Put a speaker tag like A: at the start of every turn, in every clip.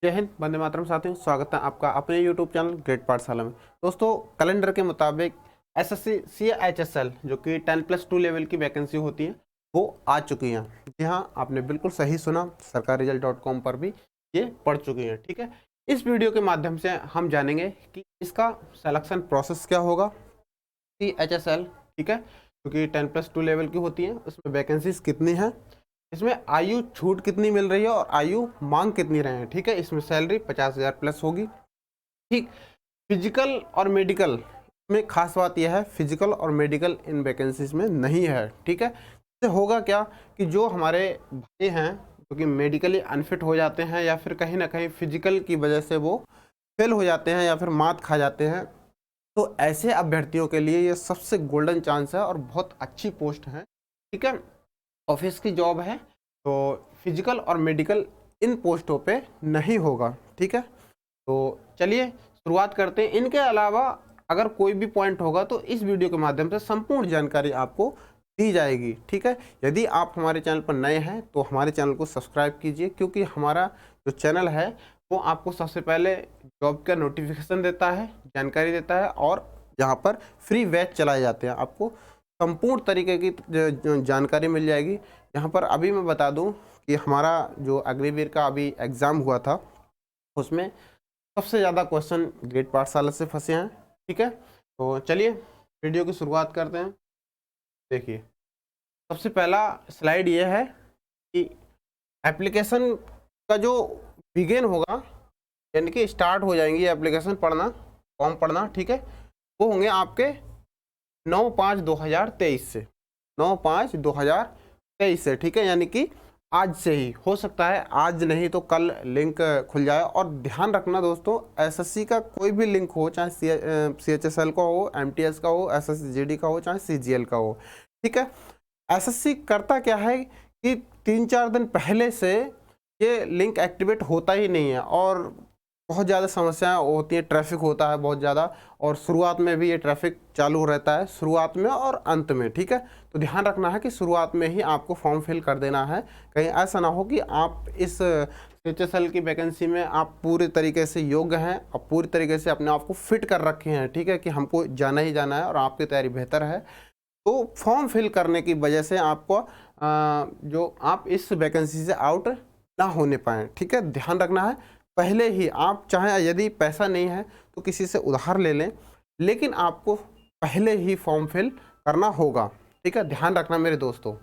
A: जय हिंद, वंदे मातरम साथियों। स्वागत है आपका अपने YouTube चैनल ग्रेट पाठशाला में। दोस्तों, कैलेंडर के मुताबिक एसएससी CHSL जो कि 10+2 लेवल की वैकेंसी होती है वो आ चुकी हैं। जी हाँ, आपने बिल्कुल सही सुना, sarkarresult.com पर भी ये पढ़ चुकी हैं। ठीक है, इस वीडियो के माध्यम से हम जानेंगे कि इसका सिलेक्शन प्रोसेस क्या होगा CHSL। ठीक है, क्योंकि 10+2 लेवल की होती है, उसमें वैकेंसीज कितनी हैं, इसमें आयु छूट कितनी मिल रही है और आयु मांग कितनी रहे हैं। ठीक है, इसमें सैलरी 50,000 प्लस होगी। ठीक, फिजिकल और मेडिकल में खास बात यह है, फिजिकल और मेडिकल इन वैकेंसीज में नहीं है। ठीक है, इससे होगा क्या कि जो हमारे भाई हैं जो कि मेडिकली अनफिट हो जाते हैं या फिर कहीं ना कहीं फिजिकल की वजह से वो फेल हो जाते हैं या फिर मात खा जाते हैं, तो ऐसे अभ्यर्थियों के लिए ये सबसे गोल्डन चांस है और बहुत अच्छी पोस्ट है। ठीक है, ऑफिस की जॉब है, तो फिजिकल और मेडिकल इन पोस्टों पे नहीं होगा। ठीक है, तो चलिए शुरुआत करते हैं। इनके अलावा अगर कोई भी पॉइंट होगा तो इस वीडियो के माध्यम से संपूर्ण जानकारी आपको दी जाएगी। ठीक है, यदि आप हमारे चैनल पर नए हैं तो हमारे चैनल को सब्सक्राइब कीजिए, क्योंकि हमारा जो चैनल है वो आपको सबसे पहले जॉब का नोटिफिकेशन देता है, जानकारी देता है, और यहाँ पर फ्री बैच चलाए जाते हैं। आपको संपूर्ण तरीके की जानकारी मिल जाएगी। यहाँ पर अभी मैं बता दूँ कि हमारा जो अग्निवीर का अभी एग्ज़ाम हुआ था उसमें सबसे ज़्यादा क्वेश्चन ग्रेट पाठशाला से फंसे हैं। ठीक है, तो चलिए वीडियो की शुरुआत करते हैं। देखिए, सबसे पहला स्लाइड ये है कि एप्लीकेशन का जो बिगिन होगा, यानी कि स्टार्ट हो जाएंगी एप्लीकेशन पढ़ना, फॉर्म पढ़ना। ठीक है, वो होंगे आपके 9/5/2023 से, 9/5/2023 से। ठीक है, यानी कि आज से ही हो सकता है, आज नहीं तो कल लिंक खुल जाए। और ध्यान रखना दोस्तों, एसएससी का कोई भी लिंक हो, चाहे CHSL का हो, MTS का हो, SSGD का हो, चाहे CGL का हो। ठीक है, एसएससी करता क्या है कि 3-4 दिन पहले से ये लिंक एक्टिवेट होता ही नहीं है और बहुत ज़्यादा समस्याएं होती हैं, ट्रैफिक होता है बहुत ज़्यादा, और शुरुआत में भी ये ट्रैफिक चालू रहता है, शुरुआत में और अंत में। ठीक है, तो ध्यान रखना है कि शुरुआत में ही आपको फॉर्म फिल कर देना है। कहीं ऐसा ना हो कि आप इस CHSL की वैकेंसी में आप पूरी तरीके से योग्य हैं और पूरी तरीके से अपने आप को फिट कर रखे हैं। ठीक है, कि हमको जाना ही जाना है और आपकी तैयारी बेहतर है, तो फॉर्म फिल करने की वजह से आपको जो आप इस वैकेंसी से आउट ना होने पाएँ। ठीक है, ध्यान रखना है। पहले ही आप चाहे यदि पैसा नहीं है तो किसी से उधार ले लें, लेकिन आपको पहले ही फॉर्म फिल करना होगा। ठीक है, ध्यान रखना मेरे दोस्तों।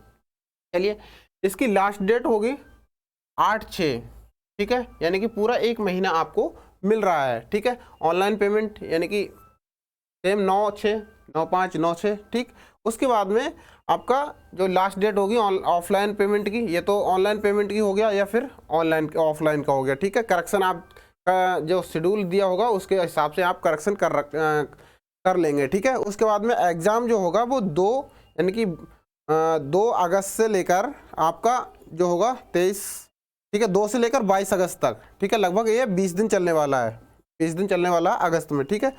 A: चलिए, इसकी लास्ट डेट होगी 8/6। ठीक है, यानी कि पूरा 1 महीना आपको मिल रहा है। ठीक है, ऑनलाइन पेमेंट यानी कि सेम 9/6, 9/5/9/6। ठीक, उसके बाद में आपका जो लास्ट डेट होगी ऑफलाइन पेमेंट की, ये तो ऑनलाइन पेमेंट की हो गया या फिर ऑनलाइन ऑफलाइन का हो गया। ठीक है, करेक्शन आपका जो शेड्यूल दिया होगा उसके हिसाब से आप करेक्शन कर लेंगे। ठीक है, उसके बाद में एग्ज़ाम जो होगा वो 2 यानी कि 2 अगस्त से लेकर आपका जो होगा 23, ठीक है, 2 से लेकर 22 अगस्त तक। ठीक है, लगभग ये 20 दिन चलने वाला है, 20 दिन चलने वाला है अगस्त में। ठीक है,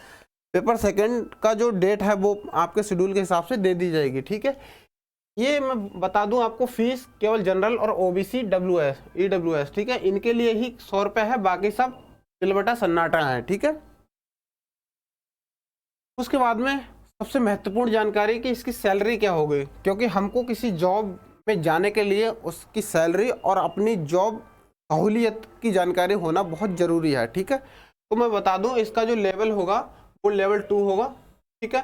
A: पेपर सेकंड का जो डेट है वो आपके शेड्यूल के हिसाब से दे दी जाएगी। ठीक है, ये मैं बता दूं आपको, फीस केवल जनरल और OBC EWS, ठीक है, इनके लिए ही 100 रुपये है, बाकी सब चिलबटा सन्नाटा है। ठीक है, उसके बाद में सबसे महत्वपूर्ण जानकारी कि इसकी सैलरी क्या होगी, क्योंकि हमको किसी जॉब में जाने के लिए उसकी सैलरी और अपनी जॉब सहूलियत की जानकारी होना बहुत ज़रूरी है। ठीक है, तो मैं बता दूं इसका जो लेवल होगा वो लेवल 2 होगा। ठीक है,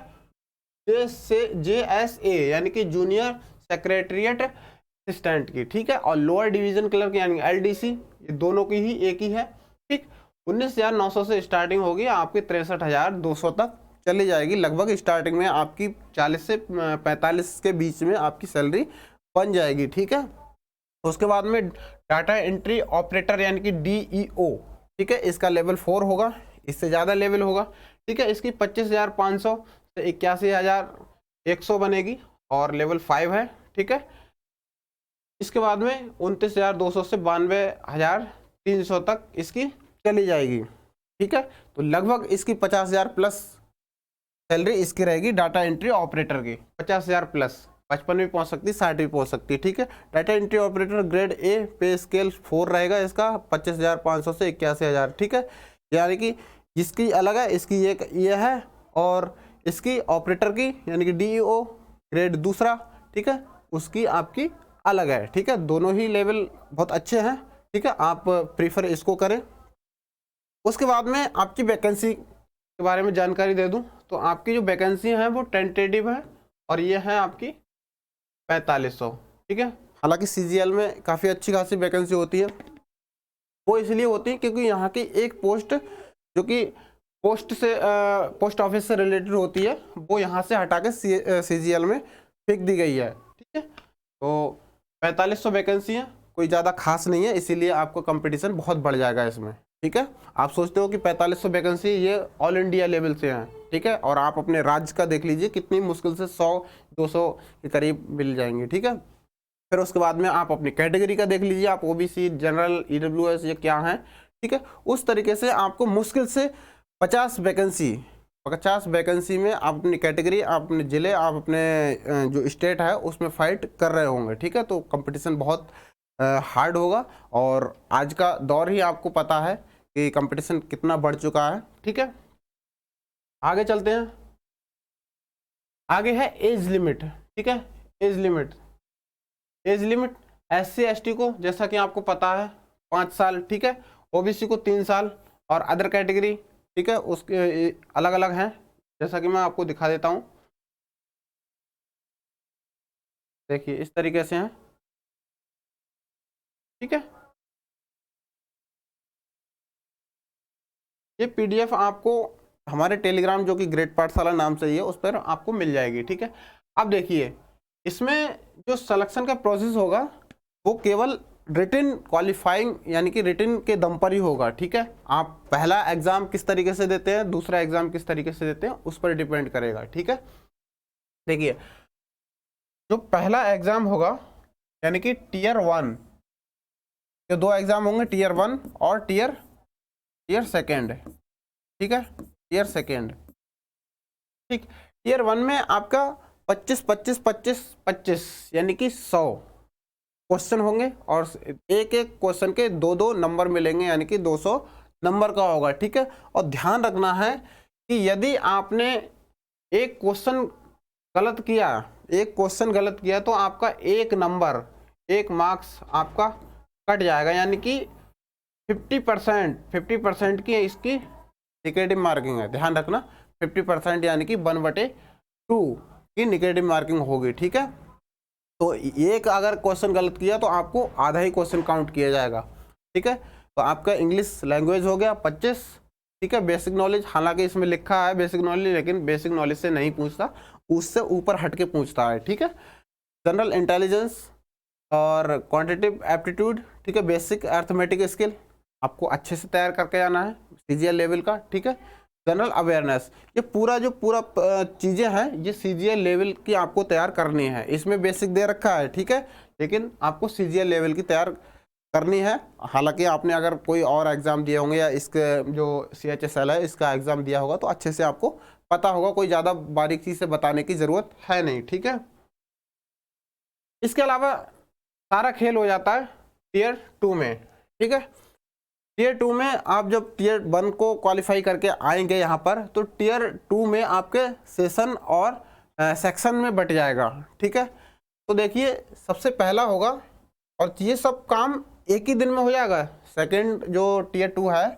A: JSA यानी कि जूनियर सेक्रेटरिएट असिस्टेंट की। ठीक है, और लोअर डिवीजन क्लर्क यानी LDC, ये दोनों की ही एक ही है। ठीक, 19,900 से स्टार्टिंग होगी, आपकी 63,200 तक चली जाएगी। लगभग स्टार्टिंग में आपकी 40 से 45 के बीच में आपकी सैलरी बन जाएगी। ठीक है, उसके बाद में डाटा एंट्री ऑपरेटर यानी कि DEO। ठीक है, इसका लेवल 4 होगा, इससे ज़्यादा लेवल होगा। ठीक है, इसकी 25,500 से 81,100 बनेगी और लेवल 5 है। ठीक है, इसके बाद में 29,200 से 92,300 तक इसकी चली जाएगी। ठीक है, तो लगभग इसकी 50,000 प्लस सैलरी इसकी रहेगी, डाटा एंट्री ऑपरेटर की 50,000 प्लस। 55 भी पहुंच सकती है, 60 भी पहुंच सकती है। ठीक है, data entry operator grade A, पे स्केल 4 रहेगा इसका, 25,500 से 81,000। ठीक है, यानी कि जिसकी अलग है इसकी एक ये है, और इसकी ऑपरेटर की यानी कि डीईओ ग्रेड दूसरा, ठीक है, उसकी आपकी अलग है। ठीक है, दोनों ही लेवल बहुत अच्छे हैं। ठीक है, आप प्रीफर इसको करें। उसके बाद में आपकी वैकेंसी के बारे में जानकारी दे दूं तो आपकी जो वैकेंसी है वो टेंटेटिव है, और ये है आपकी 4500। ठीक है, हालांकि सीजीएल में काफ़ी अच्छी खासी वैकेंसी होती है। वो इसलिए होती है क्योंकि यहाँ की एक पोस्ट जो कि पोस्ट ऑफिस से रिलेटेड होती है, वो यहाँ से हटा के सीजीएल में फेंक दी गई है। ठीक है, तो 4500 वैकेंसी है, कोई ज़्यादा खास नहीं है, इसीलिए आपको कंपटीशन बहुत बढ़ जाएगा इसमें। ठीक है, आप सोचते हो कि 4500 वैकेंसी ये ऑल इंडिया लेवल से हैं। ठीक है, और आप अपने राज्य का देख लीजिए, कितनी मुश्किल से 100-200 के करीब मिल जाएंगे। ठीक है, फिर उसके बाद में आप अपनी कैटेगरी का देख लीजिए, आप ओबीसी, जनरल, ईडब्ल्यूएस ये क्या है। ठीक है, उस तरीके से आपको मुश्किल से 50 वैकेंसी में आप अपनी कैटेगरी, आप अपने ज़िले, आप अपने जो स्टेट है उसमें फाइट कर रहे होंगे। ठीक है, तो कंपटीशन बहुत हार्ड होगा, और आज का दौर ही आपको पता है कि कंपटीशन कितना बढ़ चुका है। ठीक है, आगे चलते हैं। आगे है एज लिमिट। ठीक है, एज लिमिट SC ST को जैसा कि आपको पता है 5 साल। ठीक है, OBC को 3 साल, और अदर कैटेगरी ठीक है उसके अलग अलग हैं, जैसा कि मैं आपको दिखा देता हूं। देखिए इस तरीके से हैं। ठीक है, ये PDF आपको हमारे टेलीग्राम जो कि ग्रेड पाठशाला नाम से ही है उस पर आपको मिल जाएगी। ठीक है, अब देखिए इसमें जो सिलेक्शन का प्रोसेस होगा वो केवल रिटन क्वालिफाइंग यानी कि रिटन के दम पर ही होगा। ठीक है, आप पहला एग्जाम किस तरीके से देते हैं, दूसरा एग्जाम किस तरीके से देते हैं, उस पर डिपेंड करेगा। ठीक है, देखिए जो पहला एग्जाम होगा यानी कि टियर 1, जो 2 एग्जाम होंगे, टियर 1 और टियर सेकेंड। ठीक है, टियर सेकेंड। ठीक, टियर 1 में आपका 25 यानी कि 100 क्वेश्चन होंगे, और एक एक क्वेश्चन के 2-2 नंबर मिलेंगे, यानी कि 200 नंबर का होगा। ठीक है, और ध्यान रखना है कि यदि आपने एक क्वेश्चन गलत किया तो आपका एक नंबर, एक मार्क्स आपका कट जाएगा, यानी कि 50% की इसकी निगेटिव मार्किंग है। ध्यान रखना, 50% यानी कि 1/2 की निगेटिव मार्किंग होगी। ठीक है, तो एक अगर क्वेश्चन गलत किया तो आपको आधा ही क्वेश्चन काउंट किया जाएगा। ठीक है, तो आपका इंग्लिश लैंग्वेज हो गया 25। ठीक है, बेसिक नॉलेज, हालांकि इसमें लिखा है बेसिक नॉलेज, लेकिन बेसिक नॉलेज से नहीं पूछता, उससे ऊपर हटके पूछता है। ठीक है, जनरल इंटेलिजेंस और क्वांटिटेटिव एप्टीट्यूड। ठीक है, बेसिक अर्थमेटिक स्किल आपको अच्छे से तैयार करके जाना है CGL लेवल का। ठीक है, जनरल अवेयरनेस, ये पूरा चीज़ें हैं ये CGL लेवल की आपको तैयार करनी है। इसमें बेसिक दे रखा है, ठीक है, लेकिन आपको CGL लेवल की तैयार करनी है। हालांकि आपने अगर कोई और एग्ज़ाम दिए होंगे या इसके जो CHSL है इसका एग्ज़ाम दिया होगा तो अच्छे से आपको पता होगा, कोई ज़्यादा बारीकी से बताने की ज़रूरत है नहीं। ठीक है, इसके अलावा सारा खेल हो जाता है टियर 2 में। ठीक है, टियर 2 में आप जब टियर 1 को क्वालिफाई करके आएंगे यहाँ पर, तो टियर 2 में आपके सेशन और सेक्शन में बट जाएगा। ठीक है, तो देखिए सबसे पहला होगा, और ये सब काम एक ही दिन में हो जाएगा। सेकंड जो टियर 2 है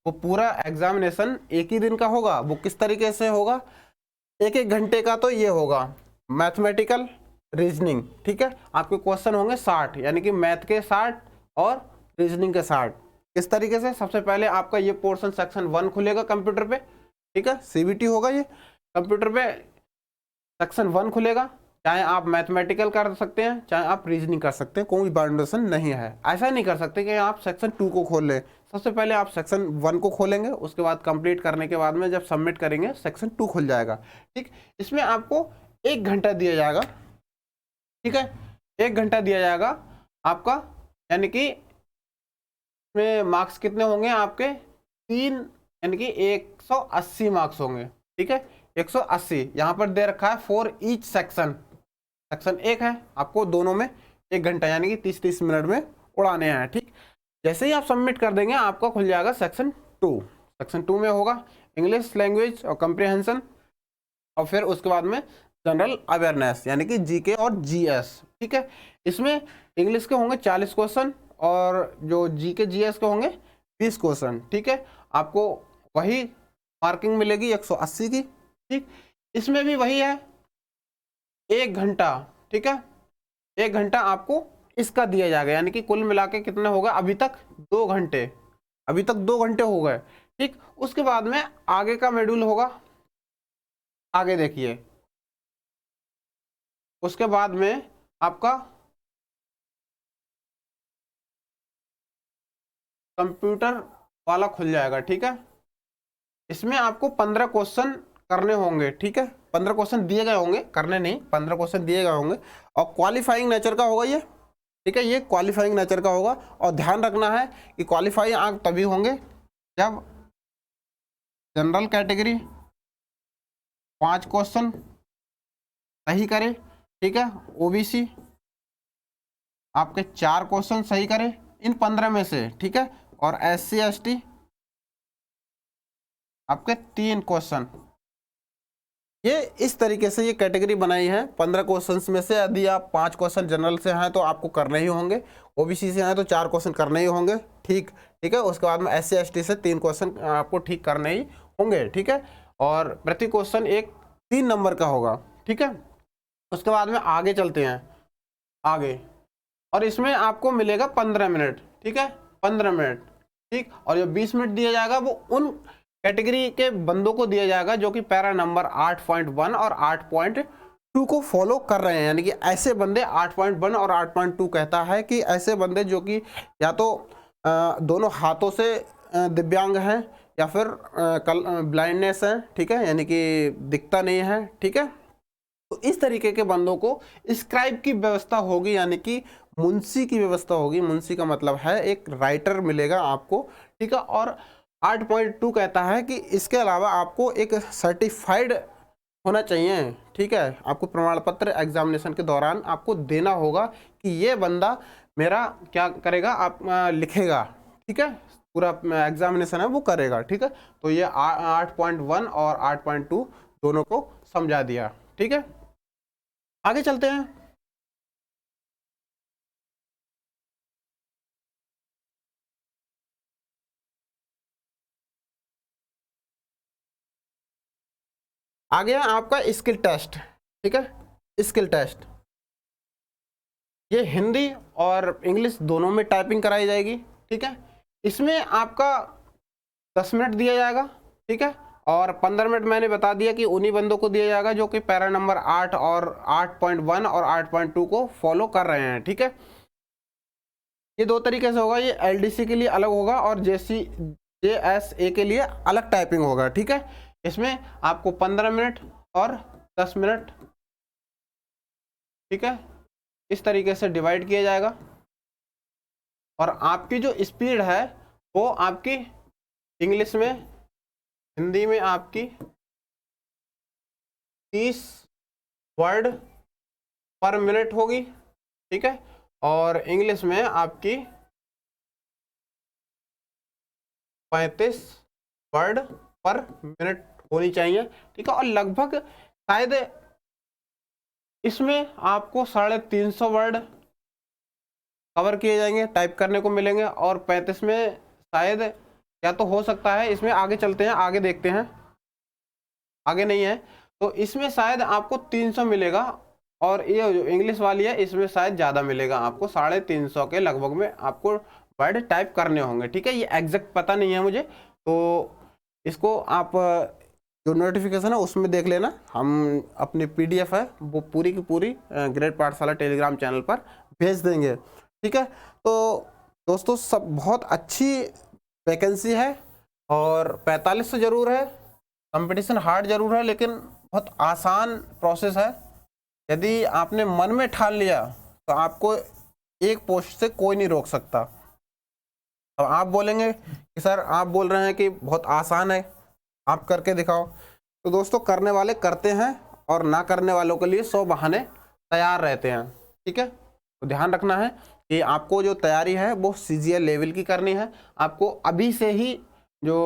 A: वो पूरा एग्जामिनेशन एक ही दिन का होगा। वो किस तरीके से होगा, 1-1 घंटे का तो ये होगा मैथमेटिकल रीजनिंग। ठीक है, आपके क्वेश्चन होंगे 60, यानी कि मैथ के 60 और रीजनिंग के 60। किस तरीके से, सबसे पहले आपका ये पोर्शन सेक्शन 1 खुलेगा कंप्यूटर पे। ठीक है, CBT होगा ये, कंप्यूटर पे सेक्शन 1 खुलेगा। चाहे आप मैथमेटिकल कर सकते हैं, चाहे आप रीजनिंग कर सकते हैं, कोई बाउंडेशन नहीं है। ऐसा नहीं कर सकते कि आप सेक्शन 2 को खोल लें। सबसे पहले आप सेक्शन 1 को खोलेंगे, उसके बाद कंप्लीट करने के बाद में जब सबमिट करेंगे सेक्शन 2 खुल जाएगा। ठीक, इसमें आपको 1 घंटा दिया जाएगा। ठीक है, 1 घंटा दिया जाएगा आपका, यानी कि इसमें मार्क्स कितने होंगे आपके 3, यानी कि 180 मार्क्स होंगे। ठीक है, 180 यहाँ पर दे रखा है फॉर ईच सेक्शन। सेक्शन 1 है, आपको दोनों में 1 घंटा यानी कि 30-30 मिनट में उड़ाने हैं। ठीक, जैसे ही आप सबमिट कर देंगे आपका खुल जाएगा सेक्शन 2। सेक्शन 2 में होगा इंग्लिश लैंग्वेज और कंप्रीहेंशन, और फिर उसके बाद में जनरल अवेयरनेस यानी कि जीके और जीएस। ठीक है, इसमें इंग्लिश के होंगे 40 क्वेश्चन और जो जीके जीएस के होंगे 20 क्वेश्चन। ठीक है, आपको वही मार्किंग मिलेगी 180 की। ठीक, इसमें भी वही है 1 घंटा। ठीक है, 1 घंटा आपको इसका दिया जाएगा, यानी कि कुल मिला के कितना होगा, अभी तक 2 घंटे, अभी तक 2 घंटे हो गए। ठीक, उसके बाद में आगे का शेड्यूल होगा, आगे देखिए, उसके बाद में आपका कंप्यूटर वाला खुल जाएगा। ठीक है, इसमें आपको 15 क्वेश्चन करने होंगे। ठीक है, 15 क्वेश्चन दिए गए होंगे, करने नहीं, 15 क्वेश्चन दिए गए होंगे और क्वालिफाइंग नेचर का होगा ये। ठीक है, ये क्वालिफाइंग नेचर का होगा और ध्यान रखना है कि क्वालिफाई अंक तभी होंगे जब जनरल कैटेगरी 5 क्वेश्चन सही करे। ठीक है, ओबीसी आपके 4 क्वेश्चन सही करे इन 15 में से। ठीक है, और एससी एसटी आपके 3 क्वेश्चन। ये इस तरीके से ये कैटेगरी बनाई है। 15 क्वेश्चंस में से यदि आप 5 क्वेश्चन जनरल से हैं तो आपको करने ही होंगे, ओबीसी से हैं तो 4 क्वेश्चन करने ही होंगे। ठीक है, उसके बाद में एससी एसटी से 3 क्वेश्चन आपको ठीक करने ही होंगे। ठीक है, और प्रति क्वेश्चन 3 नंबर का होगा। ठीक है, उसके बाद में आगे चलते हैं आगे, और इसमें आपको मिलेगा 15 मिनट। ठीक है, 15 मिनट। ठीक, और जो 20 मिनट दिया जाएगा वो उन कैटेगरी के बंदों को दिया जाएगा जो कि पैरा नंबर 8.1 और 8.2 को फॉलो कर रहे हैं, यानी कि ऐसे बंदे 8.1 और 8.2 कहता है कि ऐसे बंदे जो कि या तो दोनों हाथों से दिव्यांग हैं या फिर ब्लाइंडनेस है। ठीक है, यानी कि दिखता नहीं है। ठीक है, तो इस तरीके के बंदों को स्क्राइब की व्यवस्था होगी, यानी कि मुंशी की व्यवस्था होगी। मुंशी का मतलब है एक राइटर मिलेगा आपको। ठीक है, और 8.2 कहता है कि इसके अलावा आपको एक सर्टिफाइड होना चाहिए। ठीक है, आपको प्रमाण पत्र एग्जामिनेशन के दौरान आपको देना होगा कि ये बंदा मेरा क्या करेगा, आप लिखेगा। ठीक है, पूरा एग्जामिनेशन है वो करेगा। ठीक है, तो ये 8.1 और 8.2 दोनों को समझा दिया। ठीक है, आगे चलते हैं। आ गया आपका स्किल टेस्ट। ठीक है, स्किल टेस्ट ये हिंदी और इंग्लिश दोनों में टाइपिंग कराई जाएगी। ठीक है, इसमें आपका 10 मिनट दिया जाएगा। ठीक है, और 15 मिनट मैंने बता दिया कि उन्हीं बंदों को दिया जाएगा जो कि पैरा नंबर 8 और 8.1 और 8.2 को फॉलो कर रहे हैं। ठीक है, ये 2 तरीके से होगा, ये एलडीसी के लिए अलग होगा और जेएसए के लिए अलग टाइपिंग होगा। ठीक है, इसमें आपको 15 मिनट और 10 मिनट, ठीक है, इस तरीके से डिवाइड किया जाएगा। और आपकी जो स्पीड है वो आपकी इंग्लिश में, हिंदी में आपकी 30 वर्ड पर मिनट होगी। ठीक है, और इंग्लिश में आपकी 35 वर्ड पर मिनट होनी चाहिए। ठीक है, और लगभग शायद इसमें आपको 350 वर्ड कवर किए जाएंगे, टाइप करने को मिलेंगे, और 35 में शायद या तो हो सकता है, इसमें आगे चलते हैं, आगे देखते हैं, आगे नहीं है तो इसमें शायद आपको 300 मिलेगा, और ये जो इंग्लिश वाली है इसमें शायद ज़्यादा मिलेगा, आपको 350 के लगभग में आपको वर्ड टाइप करने होंगे। ठीक है, ये एग्जैक्ट पता नहीं है मुझे, तो इसको आप जो नोटिफिकेशन है उसमें देख लेना। हम अपनी पीडीएफ है वो पूरी की पूरी ग्रेड पाठशाला टेलीग्राम चैनल पर भेज देंगे। ठीक है, तो दोस्तों सब बहुत अच्छी वैकेंसी है और 45 से ज़रूर है, कंपटीशन हार्ड ज़रूर है, लेकिन बहुत आसान प्रोसेस है। यदि आपने मन में ठान लिया तो आपको एक पोस्ट से कोई नहीं रोक सकता। अब आप बोलेंगे कि सर आप बोल रहे हैं कि बहुत आसान है, आप करके दिखाओ, तो दोस्तों करने वाले करते हैं और ना करने वालों के लिए 100 बहाने तैयार रहते हैं। ठीक है, तो ध्यान रखना है कि आपको जो तैयारी है वो CGL लेवल की करनी है। आपको अभी से ही जो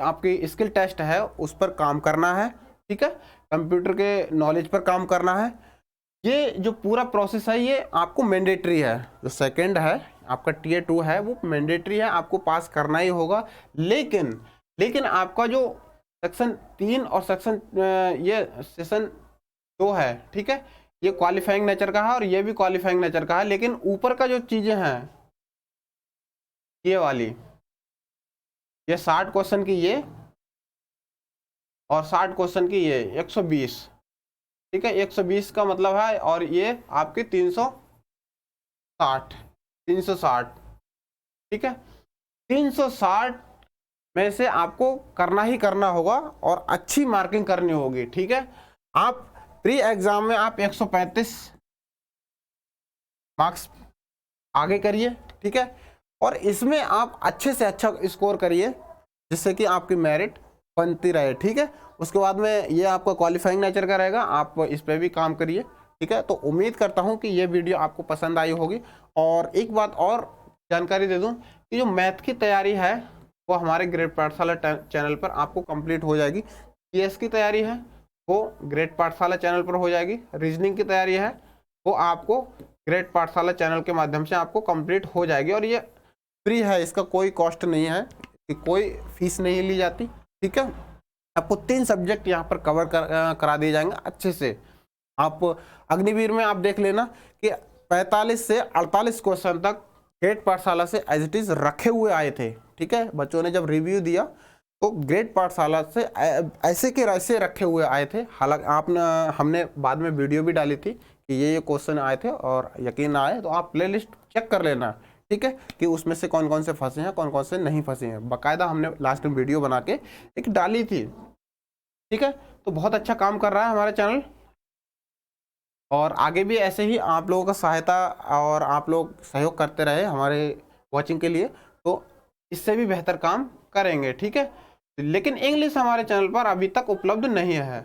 A: आपकी स्किल टेस्ट है उस पर काम करना है। ठीक है, कंप्यूटर के नॉलेज पर काम करना है। ये जो पूरा प्रोसेस है ये आपको मैंडेटरी है। जो सेकंड है आपका Tier 2 है वो मैंडेटरी है, आपको पास करना ही होगा। लेकिन आपका जो सेक्शन 3 और ये सेशन 2 है, ठीक है, ये क्वालिफाइंग नेचर का है और ये भी क्वालिफाइंग नेचर का है। लेकिन ऊपर का जो चीजें हैं ये वाली, ये 60 क्वेश्चन की ये और 60 क्वेश्चन की ये 120, ठीक है, 120 का मतलब है, और ये आपके 360, ठीक है, 360 में से आपको करना ही करना होगा और अच्छी मार्किंग करनी होगी। ठीक है, आप प्री एग्जाम में आप 135 मार्क्स आगे करिए। ठीक है, और इसमें आप अच्छे से अच्छा स्कोर करिए जिससे कि आपकी मेरिट बनती रहे। ठीक है, उसके बाद में ये आपका क्वालिफाइंग नेचर का रहेगा, आप इस पर भी काम करिए। ठीक है, तो उम्मीद करता हूँ कि ये वीडियो आपको पसंद आई होगी। और एक बात और जानकारी दे दूँ कि जो मैथ की तैयारी है वो हमारे ग्रेड पाठशाला चैनल पर आपको कंप्लीट हो जाएगी। CS की तैयारी है वो ग्रेड पाठशाला चैनल पर हो जाएगी। रीजनिंग की तैयारी है वो आपको ग्रेड पाठशाला चैनल के माध्यम से आपको कंप्लीट हो जाएगी, और ये फ्री है, इसका कोई कॉस्ट नहीं है, कोई फीस नहीं ली जाती। ठीक है, आपको 3 सब्जेक्ट यहाँ पर कवर करा दिए जाएंगे अच्छे से। आप अग्निवीर में आप देख लेना कि 45 से 48 क्वेश्चन तक ग्रेड पाठशाला से एज इट इज रखे हुए आए थे। ठीक है, बच्चों ने जब रिव्यू दिया तो ग्रेड पाठशाला से ऐसे के ऐसे रखे हुए आए थे। हालांकि हमने बाद में वीडियो भी डाली थी कि ये क्वेश्चन आए थे, और यकीन आए तो आप प्लेलिस्ट चेक कर लेना। ठीक है, कि उसमें से कौन कौन से फंसे हैं, कौन कौन से नहीं फंसे हैं, बाकायदा हमने लास्ट में वीडियो बना के एक डाली थी। ठीक है, तो बहुत अच्छा काम कर रहा है हमारा चैनल, और आगे भी ऐसे ही आप लोगों का सहायता और आप लोग सहयोग करते रहे हमारे वॉचिंग के लिए, तो इससे भी बेहतर काम करेंगे। ठीक है, लेकिन इंग्लिश हमारे चैनल पर अभी तक उपलब्ध नहीं है।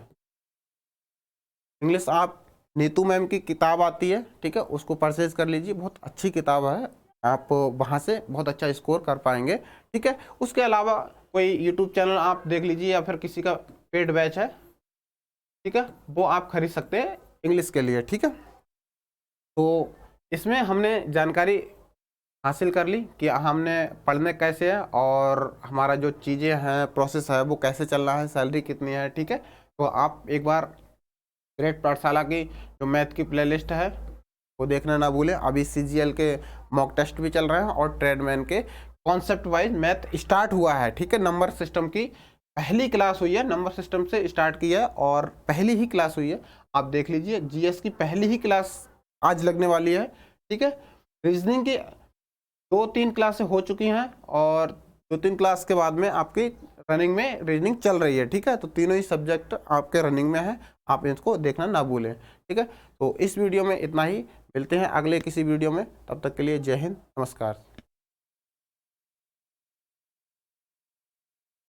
A: इंग्लिश आप नीतू मैम की किताब आती है, ठीक है, उसको परचेज कर लीजिए, बहुत अच्छी किताब है, आप वहाँ से बहुत अच्छा स्कोर कर पाएंगे। ठीक है, उसके अलावा कोई यूट्यूब चैनल आप देख लीजिए या फिर किसी का पेड बैच है, ठीक है, वो आप खरीद सकते हैं इंग्लिश के लिए। ठीक है, तो इसमें हमने जानकारी हासिल कर ली कि हमने पढ़ने कैसे है और हमारा जो चीज़ें हैं प्रोसेस है वो कैसे चलना है, सैलरी कितनी है। ठीक है, तो आप एक बार ग्रेड पाठशाला की जो मैथ की प्लेलिस्ट है वो देखना ना भूलें। अभी CGL के मॉक टेस्ट भी चल रहे हैं और ट्रेडमैन के कॉन्सेप्ट वाइज मैथ स्टार्ट हुआ है। ठीक है, नंबर सिस्टम की पहली क्लास हुई है, नंबर सिस्टम से स्टार्ट किया है और पहली ही क्लास हुई है, आप देख लीजिए। GS की पहली ही क्लास आज लगने वाली है। ठीक है, रीजनिंग की 2-3 क्लासें हो चुकी हैं और 2-3 क्लास के बाद में आपकी रनिंग में रीजनिंग चल रही है। ठीक है, तो तीनों ही सब्जेक्ट आपके रनिंग में है, आप इसको देखना ना भूलें। ठीक है, तो इस वीडियो में इतना ही, मिलते हैं अगले किसी वीडियो में, तब तक के लिए जय हिंद, नमस्कार।